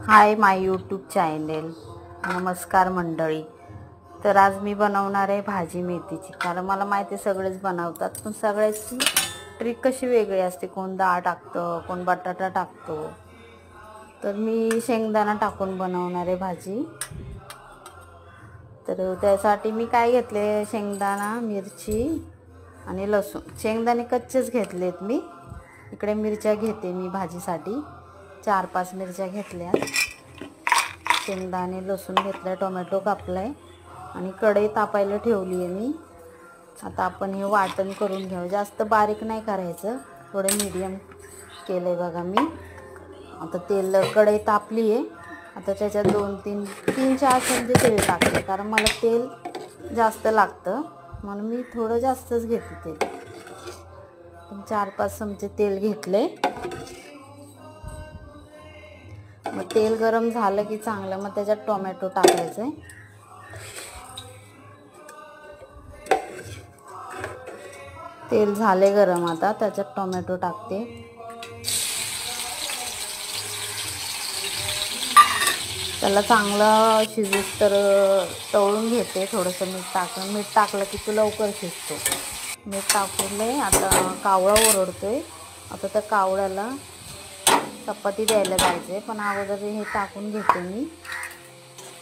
Hi my YouTube channel. नमस्कार मंडळी. तर आज मी बनवणार आहे भाजी मेथीची. कारण मला माहिती आहे सगळेच बनवतात, पण सगळ्याची ट्रिक कशी वेगळी असते. कोण डाळ टाकतं, कोण बटाटा टाकतो. तर मी शेंगदाणा टाकून बनवणार आहे भाजी. तर त्यासाठी मी काय घेतले, शेंगदाणा, मिरची आणि लसूण. शेंगदाणे कच्चेच घेतलेत मी. इकडे मिरच्या घेते मी भाजीसाठी. 4-5 मिरच्या घेतल्या, शेंगदाणे, लसूण घेतलं, टोमॅटो कापलाय आणि कढई तापायला ठेवली आहे मी. आता आपण हे वाटण करून घेऊ. जास्त बारीक नाही करायचं, थोडं मीडियम केलंय बघा मी. आता तेल, कढई तापली आहे. आता त्याच्यात 3-4 चमचे तेल टाकले, कारण मला तेल जास्त लागतं म्हणून मी थोडं जास्तच घेते तेल. 4-5 चमचे तेल घेतले. मग तेल गरम झालं की चांगलं, मग त्याच्यात टोमॅटो टाकायचे. तेल झाले गरम, आता त्याच्यात टोमॅटो टाकते. त्याला चांगलं शिजूस तर तळून घेते. थोडंसं मीठ टाकलं की तो लवकर शिजतो. मीठ टाकले. आता कावळा ओरडतोय. आता त्या कावळ्याला चपाती द्यायला जायचे, पण अगोदर हे टाकून घेते मी,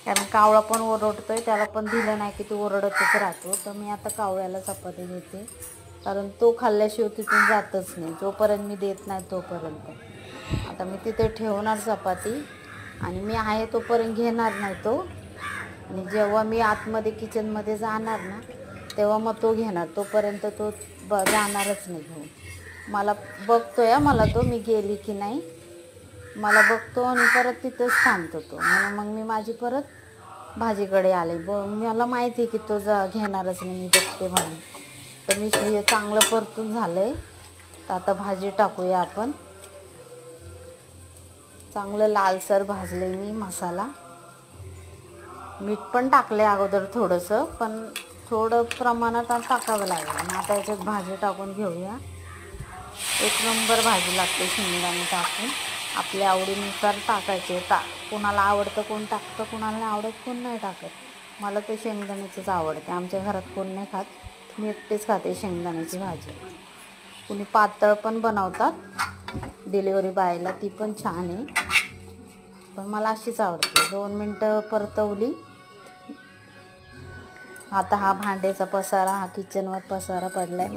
कारण कावळा पण ओरडतोय. त्याला पण दिलं नाही की तो ओरडतच राहतो. तर मी आता कावळ्याला चपाती देते, कारण तो खाल्ल्याशिवाय तिथून जातच नाही. जोपर्यंत मी देत नाही तोपर्यंत. आता मी तिथे ठेवणार चपाती आणि मी आहे तोपर्यंत घेणार नाही तो. आणि जेव्हा मी आतमध्ये किचनमध्ये जाणार ना, तेव्हा मग तो घेणार. तोपर्यंत तो जाणारच नाही घेऊन. मला बघतोय, मला तो मी गेली की नाही मला बघतो आणि परत तिथंच थांबतो तो. म्हणून मग मी माझी परत भाजीकडे आले. मला माहिती आहे की तो घेणारच नाही, मी बघते म्हणून. तर मी हे चांगलं परतून झालं आहे. तर आता भाजी टाकूया आपण. चांगलं लालसर भाजले मी मसाला. मीठ पण टाकले अगोदर थोडंसं, पण थोडं प्रमाणात टाकावं लागेल. आता याच्यात भाजी टाकून घेऊया. एक नंबर भाजी लागते शेंगदाणे टाकून. आपल्या आवडीनुसार टाकायचे. कोणाला आवडतं कोण टाकतं, कोणाला नाही आवडत कोण नाही टाकत. मला ते शेंगदाण्याचीच आवडते. आमच्या घरात कोण नाही खात, मी एकटेच खाते शेंगदाण्याची भाजी. कुणी पातळ पण बनवतात डिलिव्हरी बायला, ती पण छान आहे, पण मला अशीच आवडते. 2 मिनटं परतवली. आता हा भांड्याचा पसारा, हा किचनवर पसारा पडलाय,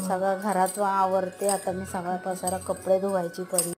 सगळं घरात आवरते. आता मी सगळा पसारा, कपडे धुवायची पडली.